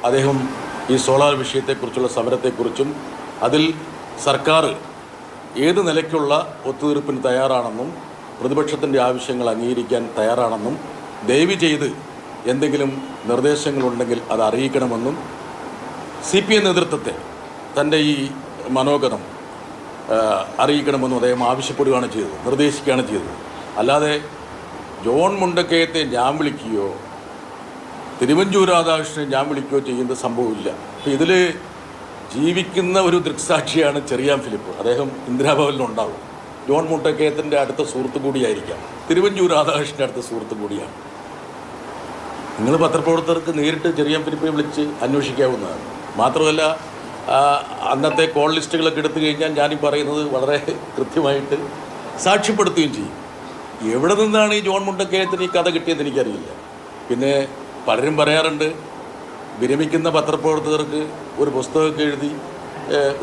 അദ്ദേഹം ഈ സോളാർ വിഷയത്തെക്കുറിച്ചുള്ള സമരത്തെക്കുറിച്ചും അതിൽ സർക്കാർ ഏത് നിലയ്ക്കുള്ള ഒത്തുതീർപ്പിന് തയ്യാറാണെന്നും പ്രതിപക്ഷത്തിൻ്റെ ആവശ്യങ്ങൾ അംഗീകരിക്കാൻ തയ്യാറാണെന്നും ദയവ് ചെയ്ത് എന്തെങ്കിലും നിർദ്ദേശങ്ങളുണ്ടെങ്കിൽ അത് അറിയിക്കണമെന്നും CPM നേതൃത്വത്തെ തൻ്റെ ഈ മനോഗതം അറിയിക്കണമെന്നും അദ്ദേഹം ആവശ്യപ്പെടുകയാണ് ചെയ്തത്, നിർദ്ദേശിക്കുകയാണ് ചെയ്തത്. അല്ലാതെ ജോൺ മുണ്ടക്കയത്തെ ഞാൻ വിളിക്കുകയോ തിരുവഞ്ചൂർ രാധാകൃഷ്ണനെ ഞാൻ വിളിക്കുകയോ ചെയ്യുന്ന സംഭവമില്ല. അപ്പോൾ ഇതിൽ ജീവിക്കുന്ന ഒരു ദൃക്സാക്ഷിയാണ് ചെറിയാൻ ഫിലിപ്പ്. അദ്ദേഹം ഇന്ദിരാഭവനിലുണ്ടാവും. ജോൺ മുണ്ടക്കയത്തിൻ്റെ അടുത്ത സുഹൃത്തു കൂടിയായിരിക്കാം, തിരുവഞ്ചൂർ രാധാകൃഷ്ണൻ്റെ അടുത്ത സുഹൃത്തു കൂടിയാണ്. നിങ്ങൾ പത്രപ്രവർത്തകർക്ക് നേരിട്ട് ചെറിയാൻ ഫിലിപ്പിനെ വിളിച്ച് അന്വേഷിക്കാവുന്നതാണ്. മാത്രമല്ല അന്നത്തെ കോൾ ലിസ്റ്റുകളൊക്കെ എടുത്തു കഴിഞ്ഞാൽ ഞാനീ പറയുന്നത് വളരെ കൃത്യമായിട്ട് സാക്ഷ്യപ്പെടുത്തുകയും ചെയ്യും. എവിടെ നിന്നാണ് ഈ ജോൺ മുണ്ടക്കയത്തിന് ഈ കഥ കിട്ടിയതെന്ന് എനിക്കറിയില്ല. പിന്നെ പലരും പറയാറുണ്ട് വിരമിക്കുന്ന പത്രപ്രവർത്തകർക്ക് ഒരു പുസ്തകമൊക്കെ എഴുതി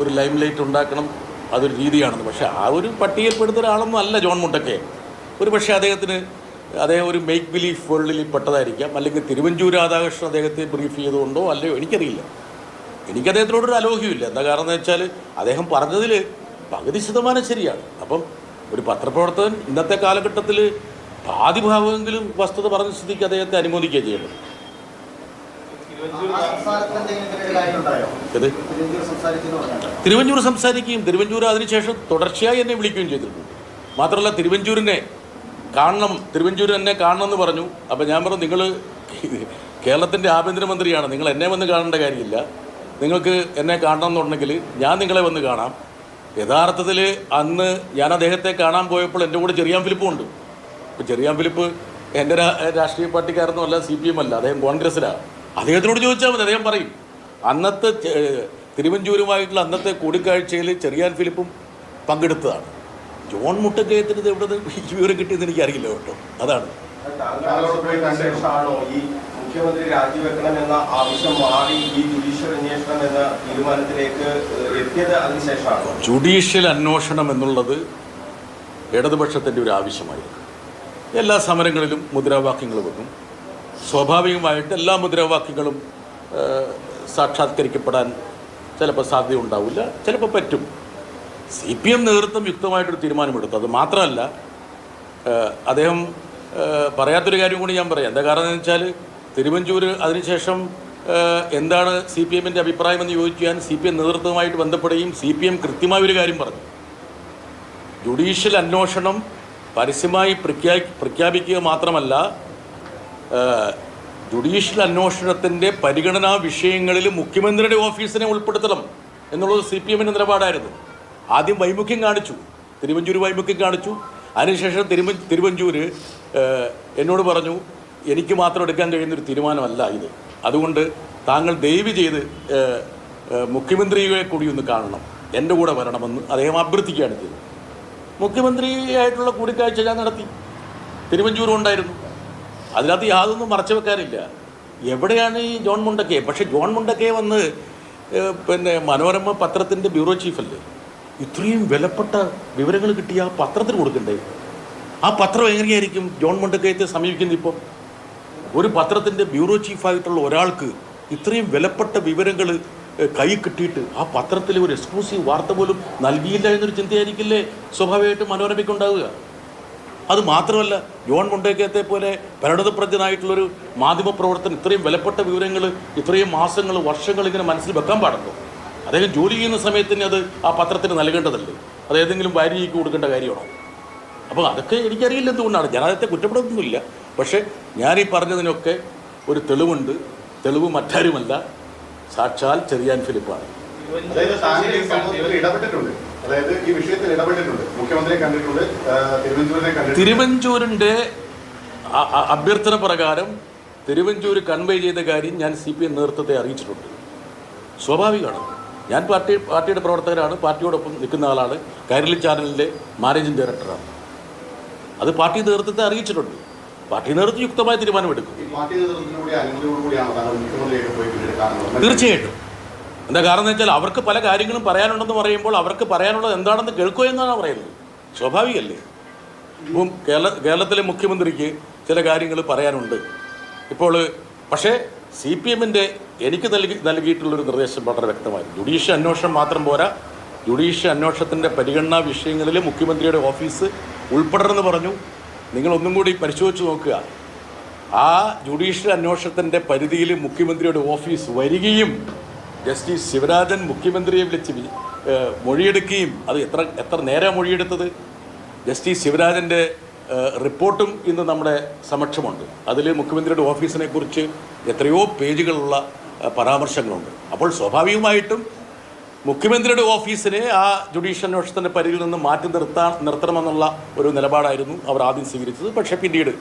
ഒരു ലൈം ലൈറ്റ് ഉണ്ടാക്കണം, അതൊരു രീതിയാണെന്ന്. പക്ഷേ ആ ഒരു പട്ടികയിൽപ്പെടുന്ന ഒരാളൊന്നും അല്ല ജോൺ മുണ്ടക്കയൻ. ഒരു പക്ഷേ അദ്ദേഹം ഒരു മേക്ക് ബിലീഫ് വേൾഡിൽ പെട്ടതായിരിക്കാം, അല്ലെങ്കിൽ തിരുവഞ്ചൂർ രാധാകൃഷ്ണൻ അദ്ദേഹത്തെ ബ്രീഫ് ചെയ്തുകൊണ്ടോ അല്ലയോ എനിക്കറിയില്ല. എനിക്കദ്ദേഹത്തിനോടൊരു അലോഹ്യമില്ല. എന്താ കാരണം എന്ന് വെച്ചാൽ അദ്ദേഹം പറഞ്ഞതിൽ പകുതി ശതമാനം ശരിയാണ്. അപ്പം ഒരു പത്രപ്രവർത്തകൻ ഇന്നത്തെ കാലഘട്ടത്തിൽ പാതി ഭാവമെങ്കിലും വസ്തുത പറഞ്ഞ സ്ഥിതിക്ക് അദ്ദേഹത്തെ അനുമോദിക്കുക ചെയ്യേണ്ടത്. തിരുവഞ്ചൂർ സംസാരിക്കുകയും തിരുവഞ്ചൂർ അതിനുശേഷം തുടർച്ചയായി എന്നെ വിളിക്കുകയും ചെയ്തിട്ടുണ്ട്. മാത്രമല്ല തിരുവഞ്ചൂർ എന്നെ കാണണം എന്ന് പറഞ്ഞു. അപ്പം ഞാൻ പറഞ്ഞു, നിങ്ങൾ കേരളത്തിൻ്റെ ആഭ്യന്തരമന്ത്രിയാണ്, നിങ്ങൾ എന്നെ വന്ന് കാണേണ്ട കാര്യമില്ല. നിങ്ങൾക്ക് എന്നെ കാണണമെന്നുണ്ടെങ്കിൽ ഞാൻ നിങ്ങളെ വന്ന് കാണാം. യഥാർത്ഥത്തിൽ അന്ന് ഞാൻ അദ്ദേഹത്തെ കാണാൻ പോയപ്പോൾ എൻ്റെ കൂടെ ചെറിയാൻ ഫിലിപ്പും ഉണ്ട്. ഇപ്പോൾ ചെറിയാൻ ഫിലിപ്പ് എൻ്റെ രാഷ്ട്രീയ പാർട്ടിക്കാരൊന്നും അല്ല, CPM അല്ല, അദ്ദേഹം കോൺഗ്രസ്സിലാണ്. അദ്ദേഹത്തിനോട് ചോദിച്ചാൽ മതി, അദ്ദേഹം പറയും. അന്നത്തെ തിരുവഞ്ചൂരുമായിട്ടുള്ള അന്നത്തെ കൂടിക്കാഴ്ചയിൽ ചെറിയാൻ ഫിലിപ്പും പങ്കെടുത്തതാണ്. ജോൺ മുണ്ടക്കയത്തിന് ഇത് എവിടെ വിവരം കിട്ടിയെന്ന് എനിക്കറിയില്ല കേട്ടോ. അതാണ് മുഖ്യമന്ത്രി രാജിവെക്കണമെന്ന ആവശ്യം മാറി ഈ ജുഡീഷ്യൽ അന്വേഷണം എന്ന തീരുമാനത്തിലേക്ക് എത്തിയത് അതിനുശേഷമാണ്. ജുഡീഷ്യൽ അന്വേഷണം എന്നുള്ളത് ഇടതുപക്ഷത്തിൻ്റെ ഒരു ആവശ്യമായിരുന്നു. എല്ലാ സമരങ്ങളിലും മുദ്രാവാക്യങ്ങൾ വെക്കും. സ്വാഭാവികമായിട്ട് എല്ലാ മുദ്രാവാക്യങ്ങളും സാക്ഷാത്കരിക്കപ്പെടാൻ ചിലപ്പോൾ സാധ്യത ഉണ്ടാവില്ല, ചിലപ്പോൾ പറ്റും. CPM നേതൃത്വം യുക്തമായിട്ടൊരു തീരുമാനമെടുത്തു. അത് മാത്രമല്ല, അദ്ദേഹം പറയാത്തൊരു കാര്യം കൂടി ഞാൻ പറയാം. എന്താ കാരണം എന്ന് വെച്ചാൽ തിരുവഞ്ചൂർ അതിനുശേഷം എന്താണ് CPMൻ്റെ അഭിപ്രായമെന്ന് ചോദിക്കാൻ CPM നേതൃത്വവുമായിട്ട് ബന്ധപ്പെടുകയും CPM കൃത്യമായൊരു കാര്യം പറഞ്ഞു. ജുഡീഷ്യൽ അന്വേഷണം പരസ്യമായി പ്രഖ്യാപിക്കുക മാത്രമല്ല, ജുഡീഷ്യൽ അന്വേഷണത്തിൻ്റെ പരിഗണനാ വിഷയങ്ങളിൽ മുഖ്യമന്ത്രിയുടെ ഓഫീസിനെ ഉൾപ്പെടുത്തണം എന്നുള്ളത് CPMൻ്റെ നിലപാടായിരുന്നു. ആദ്യം വൈമുഖ്യം കാണിച്ചു, തിരുവഞ്ചൂർ വൈമുഖ്യം കാണിച്ചു. അതിനുശേഷം തിരുവഞ്ചൂർ എന്നോട് പറഞ്ഞു, എനിക്ക് മാത്രം എടുക്കാൻ കഴിയുന്നൊരു തീരുമാനമല്ല ഇത്, അതുകൊണ്ട് താങ്കൾ ദയവ് ചെയ്ത് മുഖ്യമന്ത്രിയെ കൂടി ഒന്ന് കാണണം, എൻ്റെ കൂടെ വരണമെന്ന് അദ്ദേഹം അഭ്യർത്ഥിക്കുകയാണ് ചെയ്തത്. മുഖ്യമന്ത്രിയായിട്ടുള്ള കൂടിക്കാഴ്ച ഞാൻ നടത്തി, തിരുവഞ്ചൂരും ഉണ്ടായിരുന്നു. അതിനകത്ത് യാതൊന്നും മറച്ചു വെക്കാനില്ല. എവിടെയാണ് ഈ ജോൺ മുണ്ടക്കയെ? പക്ഷേ ജോൺ മുണ്ടക്കയെ വന്ന് മനോരമ പത്രത്തിൻ്റെ ബ്യൂറോ ചീഫല്ലേ, ഇത്രയും വിലപ്പെട്ട വിവരങ്ങൾ കിട്ടിയ ആ പത്രത്തിന് കൊടുക്കണ്ടേ? ആ പത്രം എങ്ങനെയായിരിക്കും ജോൺ മുണ്ടക്കയത്തെ സമീപിക്കുന്നത്? ഇപ്പം ഒരു പത്രത്തിൻ്റെ ബ്യൂറോ ചീഫായിട്ടുള്ള ഒരാൾക്ക് ഇത്രയും വിലപ്പെട്ട വിവരങ്ങൾ കൈ കിട്ടിയിട്ട് ആ പത്രത്തിലെ ഒരു എക്സ്ക്ലൂസീവ് വാർത്ത പോലും നൽകിയില്ല എന്നൊരു ചിന്തയായിരിക്കില്ലേ സ്വാഭാവികമായിട്ടും മനോരമയ്ക്കുണ്ടാവുക. അത് മാത്രമല്ല, ജോൺ മുണ്ടക്കയത്തെ പോലെ പരിണതപ്രജ്ഞനായിട്ടുള്ളൊരു മാധ്യമപ്രവർത്തകൻ ഇത്രയും വിലപ്പെട്ട വിവരങ്ങൾ ഇത്രയും മാസങ്ങൾ വർഷങ്ങൾ ഇങ്ങനെ മനസ്സിൽ വെക്കാൻ പാടുണ്ടോ? അദ്ദേഹം ജോലി ചെയ്യുന്ന സമയത്തിന് അത് ആ പത്രത്തിന് നൽകേണ്ടതല്ലേ? അത് ഏതെങ്കിലും വാരികയ്ക്ക് കൊടുക്കേണ്ട കാര്യമാണോ? അപ്പോൾ അതൊക്കെ എനിക്കറിയില്ല എന്തുകൊണ്ടാണ്. ഞാൻ അദ്ദേഹത്തെ കുറ്റപ്പെടുത്തുന്നില്ല. പക്ഷേ ഞാനീ പറഞ്ഞതിനൊക്കെ ഒരു തെളിവുണ്ട്. തെളിവ് മറ്റാരുമല്ല, സാക്ഷാൽ ചെറിയാൻ ഫിലിപ്പാണ്. തിരുവഞ്ചൂരിൻ്റെ അഭ്യർത്ഥന പ്രകാരം തിരുവഞ്ചൂർ കൺവേ ചെയ്ത കാര്യം ഞാൻ CPM നേതൃത്വത്തെ അറിയിച്ചിട്ടുണ്ട്. സ്വാഭാവികമാണ്. ഞാൻ പാർട്ടിയുടെ പ്രവർത്തകരാണ്, പാർട്ടിയോടൊപ്പം നിൽക്കുന്ന ആളാണ്, കൈരളി ചാനലിൻ്റെ മാനേജിംഗ് ഡയറക്ടറാണ്. അത് പാർട്ടി നേതൃത്വത്തെ അറിയിച്ചിട്ടുണ്ട്. പാർട്ടി നേതൃത്വം യുക്തമായ തീരുമാനമെടുക്കും. തീർച്ചയായിട്ടും. എന്താ കാരണം എന്ന് വെച്ചാൽ അവർക്ക് പല കാര്യങ്ങളും പറയാനുണ്ടെന്ന് പറയുമ്പോൾ അവർക്ക് പറയാനുള്ളത് എന്താണെന്ന് കേൾക്കുക എന്നാണ് പറയുന്നത്. സ്വാഭാവികമല്ലേ? ഇപ്പം കേരളത്തിലെ മുഖ്യമന്ത്രിക്ക് ചില കാര്യങ്ങൾ പറയാനുണ്ട് ഇപ്പോൾ. പക്ഷേ CPMൻ്റെ എനിക്ക് നൽകിയിട്ടുള്ളൊരു നിർദ്ദേശം വളരെ വ്യക്തമായിരുന്നു. ജുഡീഷ്യൽ അന്വേഷണം മാത്രം പോരാ, ജുഡീഷ്യൽ അന്വേഷണത്തിൻ്റെ പരിഗണനാ വിഷയങ്ങളിൽ മുഖ്യമന്ത്രിയുടെ ഓഫീസ് ഉൾപ്പെടണമെന്ന് പറഞ്ഞു. നിങ്ങളൊന്നും കൂടി പരിശോധിച്ച് നോക്കുക. ആ ജുഡീഷ്യൽ അന്വേഷണത്തിൻ്റെ പരിധിയിൽ മുഖ്യമന്ത്രിയുടെ ഓഫീസ് വരികയും ജസ്റ്റിസ് ശിവരാജൻ മുഖ്യമന്ത്രിയെ വിളിച്ച് മൊഴിയെടുക്കുകയും, അത് എത്ര നേരം മൊഴിയെടുത്തത്. ജസ്റ്റിസ് ശിവരാജൻ്റെ റിപ്പോർട്ടും ഇന്ന് നമ്മുടെ സമക്ഷമുണ്ട്. അതിൽ മുഖ്യമന്ത്രിയുടെ ഓഫീസിനെ കുറിച്ച് എത്രയോ പേജുകളുള്ള പരാമർശങ്ങളുണ്ട്. അപ്പോൾ സ്വാഭാവികമായിട്ടും മുഖ്യമന്ത്രിയുടെ ഓഫീസിനെ ആ ജുഡീഷ്യൽ അന്വേഷണത്തിൻ്റെ പരിധിയിൽ നിന്ന് മാറ്റി നിർത്തണമെന്നുള്ള ഒരു നിലപാടായിരുന്നു അവർ ആദ്യം സ്വീകരിച്ചത്. പക്ഷേ പിന്നീട്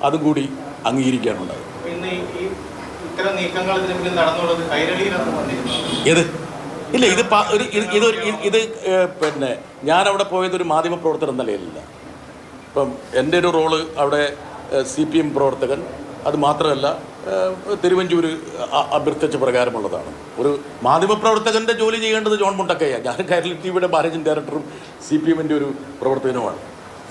അതും കൂടി അംഗീകരിക്കാനുണ്ടായത്. ഏത് ഇല്ല, ഇത് പിന്നെ ഞാനവിടെ പോയതൊരു മാധ്യമപ്രവർത്തകൻ എന്ന നിലയിലില്ല. ഇപ്പം എൻ്റെ ഒരു റോള് അവിടെ CPM പ്രവർത്തകൻ, അത് മാത്രമല്ല തിരുവഞ്ചൂർ അഭ്യർത്ഥിച്ച പ്രകാരമുള്ളതാണ്. ഒരു മാധ്യമപ്രവർത്തകൻ്റെ ജോലി ചെയ്യേണ്ടത് ജോൺ മുണ്ടക്കയാണ്. ഞാൻ കൈരളി TVയുടെ മാനേജിംഗ് ഡയറക്ടറും CPMൻ്റെ ഒരു പ്രവർത്തകനുമാണ്.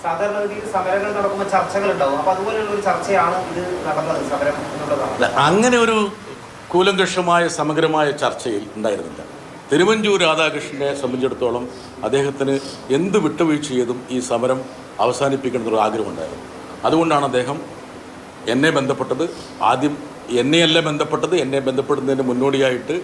സാധാരണഗതിയിൽ സമരങ്ങൾ നടക്കുമ്പോൾ ചർച്ചകളുണ്ടാവും. അപ്പോൾ അതുപോലെയുള്ള ഒരു ചർച്ചയാണ് ഇത് നടന്നത്, സമരം എന്നുള്ളതാണ്. അങ്ങനെ ഒരു കൂലങ്കഷമായ സമഗ്രമായ ചർച്ചയിൽ ഉണ്ടായിരുന്നില്ല. തിരുവഞ്ചൂർ രാധാകൃഷ്ണനെ സംബന്ധിച്ചിടത്തോളം അദ്ദേഹത്തിന് എന്ത് വിട്ടുവീഴ്ച ചെയ്തും ഈ സമരം അവസാനിപ്പിക്കണമെന്നൊരു ആഗ്രഹമുണ്ടായിരുന്നു. അതുകൊണ്ടാണ് അദ്ദേഹം എന്നെ ബന്ധപ്പെട്ടത്. ആദ്യം എന്നെയല്ല ബന്ധപ്പെട്ടത്, എന്നെ ബന്ധപ്പെടുന്നതിന് മുന്നോടിയായിട്ട്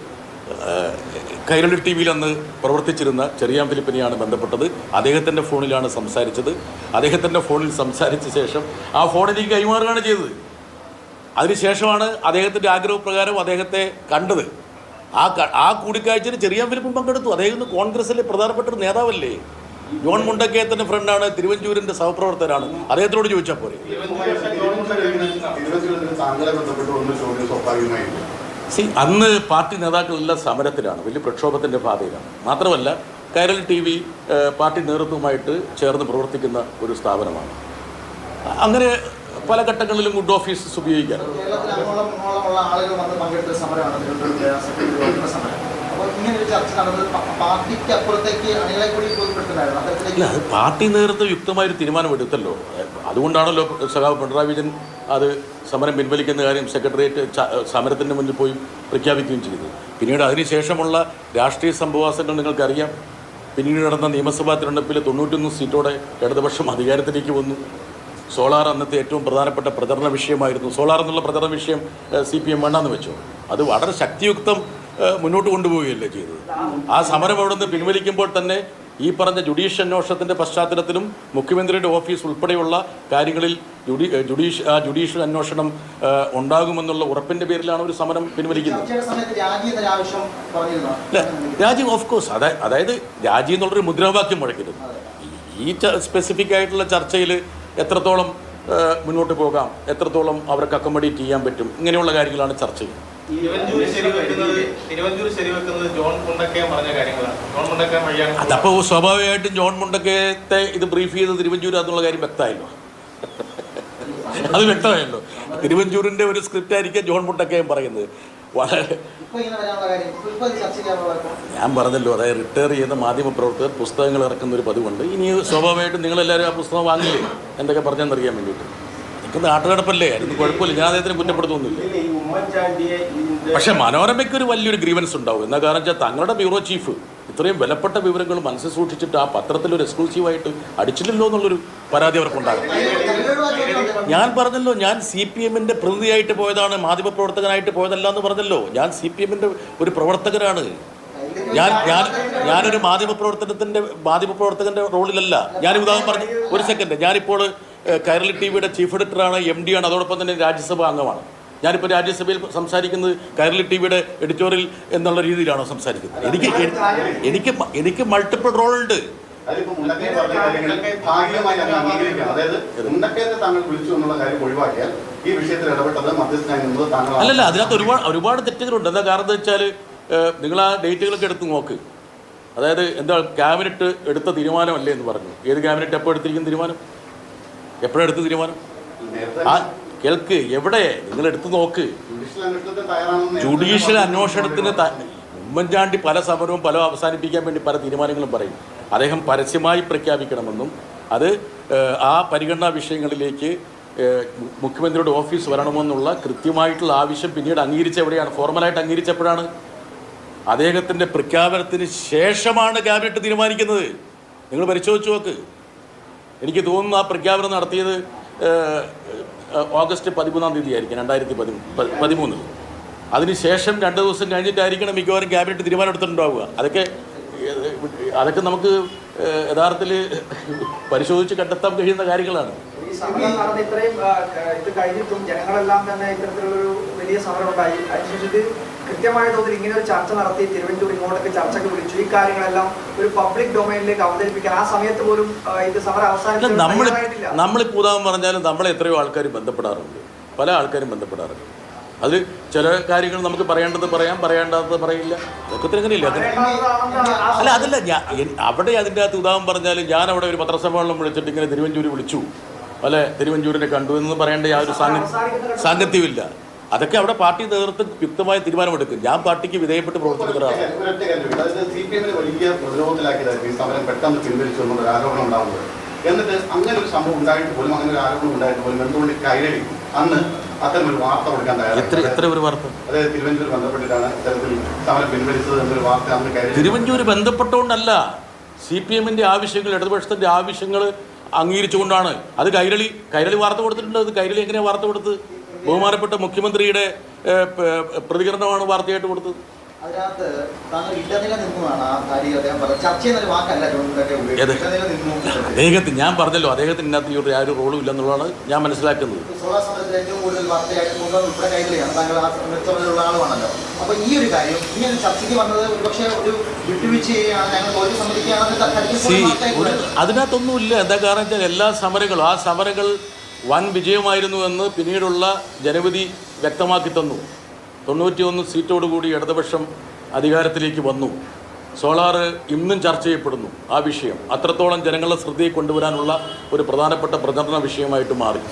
കൈരളി TVയിൽ അന്ന് പ്രവർത്തിച്ചിരുന്ന ചെറിയാൻ ഫിലിപ്പിനെയാണ് ബന്ധപ്പെട്ടത്. അദ്ദേഹത്തിൻ്റെ ഫോണിലാണ് സംസാരിച്ചത്. അദ്ദേഹത്തിൻ്റെ ഫോണിൽ സംസാരിച്ച ശേഷം ആ ഫോൺ എനിക്ക് കൈമാറുകയാണ് ചെയ്തത്. അതിനുശേഷമാണ് അദ്ദേഹത്തിൻ്റെ ആഗ്രഹപ്രകാരം അദ്ദേഹത്തെ കണ്ടത്. ആ കൂടിക്കാഴ്ചയിൽ ചെറിയാൻ ഫിലിപ്പും പങ്കെടുത്തു. അദ്ദേഹം കോൺഗ്രസിലെ പ്രധാനപ്പെട്ട ഒരു നേതാവല്ലേ. ജോൺ മുണ്ടക്കയത്തിൻ്റെ ഫ്രണ്ടാണ്, തിരുവഞ്ചൂരിൻ്റെ സഹപ്രവർത്തകരാണ്. അദ്ദേഹത്തോട് ചോദിച്ചാൽ പോരെ. അന്ന് പാർട്ടി നേതാക്കളെല്ലാം സമരത്തിലാണ്, വലിയ പ്രക്ഷോഭത്തിൻ്റെ പാതയിലാണ്. മാത്രമല്ല കൈരളി TV പാർട്ടി നേതൃത്വവുമായിട്ട് ചേർന്ന് പ്രവർത്തിക്കുന്ന ഒരു സ്ഥാപനമാണ്. അങ്ങനെ പല ഘട്ടങ്ങളിലും ഗുഡ് ഓഫീസസ് ഉപയോഗിക്കാം. അല്ല, അത് പാർട്ടി നേതൃത്വം യുക്തമായൊരു തീരുമാനമെടുത്തല്ലോ. അതുകൊണ്ടാണല്ലോ സഖാവ് പിണറായി വിജയൻ അത് സമരം പിൻവലിക്കുന്ന കാര്യം സെക്രട്ടേറിയറ്റ് സമരത്തിൻ്റെ മുന്നിൽ പോയി പ്രഖ്യാപിക്കുകയും ചെയ്തു. പിന്നീട് അതിനുശേഷമുള്ള രാഷ്ട്രീയ സംഭവവാസങ്ങൾ നിങ്ങൾക്കറിയാം. പിന്നീട് നടന്ന നിയമസഭാ തിരഞ്ഞെടുപ്പിൽ 91 സീറ്റോടെ ഇടതുപക്ഷം അധികാരത്തിലേക്ക് വന്നു. സോളാർ അന്നത്തെ ഏറ്റവും പ്രധാനപ്പെട്ട പ്രചരണ വിഷയമായിരുന്നു. സോളാർ എന്നുള്ള പ്രചരണ വിഷയം CPM വേണ്ടാന്ന് വെച്ചു. അത് വളരെ ശക്തിയുക്തം മുന്നോട്ട് കൊണ്ടുപോവുകയല്ലേ ചെയ്തത്. ആ സമരം അവിടെ നിന്ന് പിൻവലിക്കുമ്പോൾ തന്നെ ഈ പറഞ്ഞ ജുഡീഷ്യൽ അന്വേഷണത്തിൻ്റെ പശ്ചാത്തലത്തിലും മുഖ്യമന്ത്രിയുടെ ഓഫീസ് ഉൾപ്പെടെയുള്ള കാര്യങ്ങളിൽ ജുഡീഷ്യൽ അന്വേഷണം ഉണ്ടാകുമെന്നുള്ള ഉറപ്പിൻ്റെ പേരിലാണ് ഒരു സമരം പിൻവലിക്കുന്നത്. രാജി ഓഫ് കോഴ്സ്, അതായത് രാജി എന്നുള്ളൊരു മുദ്രാവാക്യം മുഴക്കരുത്. ഈ സ്പെസിഫിക് ആയിട്ടുള്ള ചർച്ചയിൽ എത്രത്തോളം മുന്നോട്ട് പോകാം, എത്രത്തോളം അവർക്ക് അക്കോമഡേറ്റ് ചെയ്യാൻ പറ്റും, ഇങ്ങനെയുള്ള കാര്യങ്ങളാണ് ചർച്ച ചെയ്യുന്നത്. അതപ്പോൾ സ്വാഭാവികമായിട്ടും ജോൺ മുണ്ടക്കയത്തെ ഇത് ബ്രീഫ് ചെയ്ത് തിരുവഞ്ചൂർ എന്നുള്ള കാര്യം വ്യക്തമായല്ലോ. അത് വ്യക്തമായല്ലോ. തിരുവഞ്ചൂരിൻ്റെ ഒരു സ്ക്രിപ്റ്റ് ആയിരിക്കും ജോൺ മുണ്ടക്കയം പറയുന്നത്. വളരെ ഞാൻ പറഞ്ഞല്ലോ, അതായത് റിട്ടയർ ചെയ്യുന്ന മാധ്യമപ്രവർത്തകർ പുസ്തകങ്ങൾ ഇറക്കുന്ന ഒരു പതിവുണ്ട്. ഇനി സ്വാഭാവികമായിട്ടും നിങ്ങളെല്ലാവരും ആ പുസ്തകം വാങ്ങില്ലേ എന്തൊക്കെ പറഞ്ഞെന്നറിയാൻ വേണ്ടിയിട്ട്. എനിക്ക് നാട്ടുകടപ്പല്ലേ, അതിന് കുഴപ്പമില്ല, ഞാൻ അദ്ദേഹത്തിന് കുറ്റപ്പെടുത്തൊന്നുമില്ല. പക്ഷെ മനോരമയ്ക്ക് ഒരു വലിയൊരു ഗ്രീവൻസ് ഉണ്ടാവും. എന്നാ കാരണം വെച്ചാൽ തങ്ങളുടെ ബ്യൂറോ ചീഫ് ഇത്രയും വിലപ്പെട്ട വിവരങ്ങൾ മനസ്സിൽ സൂക്ഷിച്ചിട്ട് ആ പത്രത്തിലൊരു എക്സ്ക്ലൂസീവായിട്ട് അടിച്ചില്ലല്ലോ എന്നുള്ളൊരു പരാതി അവർക്കുണ്ടാകും. ഞാൻ പറഞ്ഞല്ലോ, ഞാൻ CPMൻ്റെ പ്രതിനിധിയായിട്ട് പോയതാണ്, മാധ്യമപ്രവർത്തകനായിട്ട് പോയതല്ല എന്ന് പറഞ്ഞല്ലോ. ഞാൻ CPMൻ്റെ ഒരു പ്രവർത്തകനാണ്. ഞാനൊരു മാധ്യമപ്രവർത്തകൻ്റെ റോളിലല്ല. ഞാൻ ഉദാഹരണം പറഞ്ഞു, ഒരു സെക്കൻഡ്, ഞാനിപ്പോൾ കൈരളി TVയുടെ ചീഫ് എഡിറ്ററാണ്, MD ആണ്, അതോടൊപ്പം തന്നെ രാജ്യസഭാ അംഗമാണ്. ഞാനിപ്പോൾ രാജ്യസഭയിൽ സംസാരിക്കുന്നത് കൈരളി TVയുടെ എഡിറ്റോറിയൽ എന്നുള്ള രീതിയിലാണോ സംസാരിക്കുന്നത്? എനിക്ക് മൾട്ടിപ്പിൾ റോളുണ്ട്. അല്ലല്ല, അതിനകത്ത് ഒരുപാട് തെറ്റുകളുണ്ട്. എന്താ കാരണം എന്ന് വെച്ചാൽ നിങ്ങൾ ആ ഡേറ്റുകളൊക്കെ എടുത്ത് നോക്ക്. അതായത് എന്താ ക്യാബിനറ്റ് എടുത്ത തീരുമാനമല്ലേ എന്ന് പറഞ്ഞു. ഏത് ക്യാബിനറ്റ് എപ്പോൾ എടുത്തിരിക്കുന്ന തീരുമാനം, എപ്പോഴാണ് എടുത്ത തീരുമാനം? ആ കേൾക്ക്, എവിടെ നിങ്ങൾ എടുത്തു നോക്ക്. ജുഡീഷ്യൽ അന്വേഷണത്തിന് ഉമ്മൻചാണ്ടി പല സമരവും അവസാനിപ്പിക്കാൻ വേണ്ടി പല തീരുമാനങ്ങളും പറയും. അദ്ദേഹം പരസ്യമായി പ്രഖ്യാപിക്കണമെന്നും അത് ആ പരിഗണനാ വിഷയങ്ങളിലേക്ക് മുഖ്യമന്ത്രിയുടെ ഓഫീസ് വരണമെന്നുള്ള കൃത്യമായിട്ടുള്ള ആവശ്യം പിന്നീട് അംഗീകരിച്ച എവിടെയാണ്? ഫോർമലായിട്ട് അംഗീകരിച്ചപ്പോഴാണ് അദ്ദേഹത്തിൻ്റെ പ്രഖ്യാപനത്തിന് ശേഷമാണ് ക്യാബിനറ്റ് തീരുമാനിക്കുന്നത്. നിങ്ങൾ പരിശോധിച്ച് നോക്ക്. എനിക്ക് തോന്നുന്നു ആ പ്രഖ്യാപനം നടത്തിയത് ഓഗസ്റ്റ് 13-ാം തീയതി ആയിരിക്കും 2013. അതിനുശേഷം 2 ദിവസം കഴിഞ്ഞിട്ടായിരിക്കണം മിക്കവാറും ക്യാബിനറ്റ് തീരുമാനം എടുത്തിട്ടുണ്ടാവുക. അതൊക്കെ നമുക്ക് യഥാർത്ഥത്തിൽ പരിശോധിച്ച് കണ്ടെത്താൻ കഴിയുന്ന കാര്യങ്ങളാണ്. ഈ സമരം നടന്ന് ഇത്രയും ഇത് കഴിഞ്ഞിട്ടും ജനങ്ങളെല്ലാം തന്നെ ഇത്തരത്തിലുള്ളൊരു വലിയ സമരം ഉണ്ടായി. അതിനുശേഷം ഇത് കൃത്യമായ തോതിൽ ഇങ്ങനെ ഒരു ചർച്ച നടത്തി തിരുവനന്തപുരം ഇങ്ങോട്ടൊക്കെ ചർച്ചയ്ക്ക് വിളിച്ചു. ഈ കാര്യങ്ങളെല്ലാം ഒരു പബ്ലിക് ഡൊമൈനിലേക്ക് അവതരിപ്പിക്കാൻ ആ സമയത്ത് പോലും ഇത് സമരം അവസാനിച്ചില്ല. നമ്മളിപ്പോൾ ഉദാഹരണം പറഞ്ഞാലും നമ്മളെ എത്രയോ ആൾക്കാർ ബന്ധപ്പെടാറുണ്ട്, പല ആൾക്കാരും ബന്ധപ്പെടാറുണ്ട്. അത് ചില കാര്യങ്ങൾ നമുക്ക് പറയേണ്ടത് പറയാം, പറയേണ്ടത് പറയില്ല. അതൊക്കെ അങ്ങനെയില്ല. അല്ല, അതല്ല അവിടെ അതിൻ്റെ അകത്ത് ഉദാഹരണം പറഞ്ഞാൽ ഞാൻ അവിടെ ഒരു പത്രസമ്മേളനം വിളിച്ചിട്ട് ഇങ്ങനെ തിരുവഞ്ചൂർ വിളിച്ചു, അല്ലെ തിരുവഞ്ചൂരിനെ കണ്ടു എന്ന് പറയേണ്ട യാതൊരു സാങ്കത്യമില്ല. അതൊക്കെ അവിടെ പാർട്ടി നേതൃത്വം യുക്തമായ തീരുമാനമെടുക്കും. ഞാൻ പാർട്ടിക്ക് വിധേയപ്പെട്ട് പ്രവർത്തിക്കുന്ന ഒരാളാണ്. എന്നിട്ട് അങ്ങനെ ഒരു സംഭവം ഉണ്ടായിട്ട് പോലും, അങ്ങനെ ഒരു ആരോപണം ഉണ്ടായിട്ട് പോലും എന്തുകൊണ്ട് കൈരളി അന്ന് അത്തരം ഒരു വാർത്ത കൊടുക്കാൻ എത്ര ഒരു വാർത്ത? അതായത് തിരുവഞ്ചൂർ ബന്ധപ്പെട്ടിട്ടാണ് ഇത്തരത്തിൽ സമരം പിൻവലിച്ചത് എന്നൊരു വാർത്ത അന്ന് കൈരളി. തിരുവഞ്ചൂർ ബന്ധപ്പെട്ടുകൊണ്ടല്ല, CPM-ന്റെ ആവശ്യങ്ങൾ, ഇടതുപക്ഷത്തിൻ്റെ ആവശ്യങ്ങൾ അംഗീകരിച്ചുകൊണ്ടാണ്. അത് കൈരളി വാർത്ത കൊടുത്തിട്ടുണ്ട്. അത് കൈരളി എങ്ങനെയാണ് വാർത്ത കൊടുത്തത്? ബഹുമാനപ്പെട്ട മുഖ്യമന്ത്രിയുടെ പ്രതികരണമാണ് വാർത്തയായിട്ട് കൊടുത്തത്. അതിനകത്ത് താങ്കൾ ഇടനില നിന്നുമാണ് ആ കാര്യം അദ്ദേഹം പറഞ്ഞത്. ചർച്ച എന്നൊരു വാക്കല്ല അദ്ദേഹത്തിന്, ഞാൻ പറഞ്ഞല്ലോ, അദ്ദേഹത്തിന് ഇതിനകത്ത് യാതൊരു റോളും ഇല്ലെന്നുള്ളതാണ് ഞാൻ മനസ്സിലാക്കുന്നത്. സോളാർ സമരത്തിൽ ഏറ്റവും കൂടുതൽ വാർത്തയായിട്ട് ഉൾപ്പെടെ കൈരളിയാണ്. താങ്കൾ ആ മെച്ചമുള്ള ആളുമാണല്ലോ. അപ്പോൾ ഈ ഒരു കാര്യം ഇങ്ങനെ ചർച്ചയ്ക്ക് വന്നത് ഒരുപക്ഷെ ഒരു വിട്ടുവീഴ്ചയാണ്, ഞങ്ങൾ തോൽവി സമ്മതിക്കുകയാണെന്ന് അതിനകത്തൊന്നുമില്ല. എന്താ കാരണം വെച്ചാൽ എല്ലാ സമരങ്ങളും, ആ സമരങ്ങൾ വൻ വിജയമായിരുന്നു എന്ന് പിന്നീടുള്ള ജനവിധി വ്യക്തമാക്കി തന്നു. 91 സീറ്റോടുകൂടി ഇടതുപക്ഷം അധികാരത്തിലേക്ക് വന്നു. സോളാർ ഇന്നും ചർച്ച ചെയ്യപ്പെടുന്നു. ആ വിഷയം അത്രത്തോളം ജനങ്ങളുടെ ശ്രദ്ധയിൽ കൊണ്ടുവരാനുള്ള ഒരു പ്രധാനപ്പെട്ട പ്രചരണ വിഷയമായിട്ട് മാറി.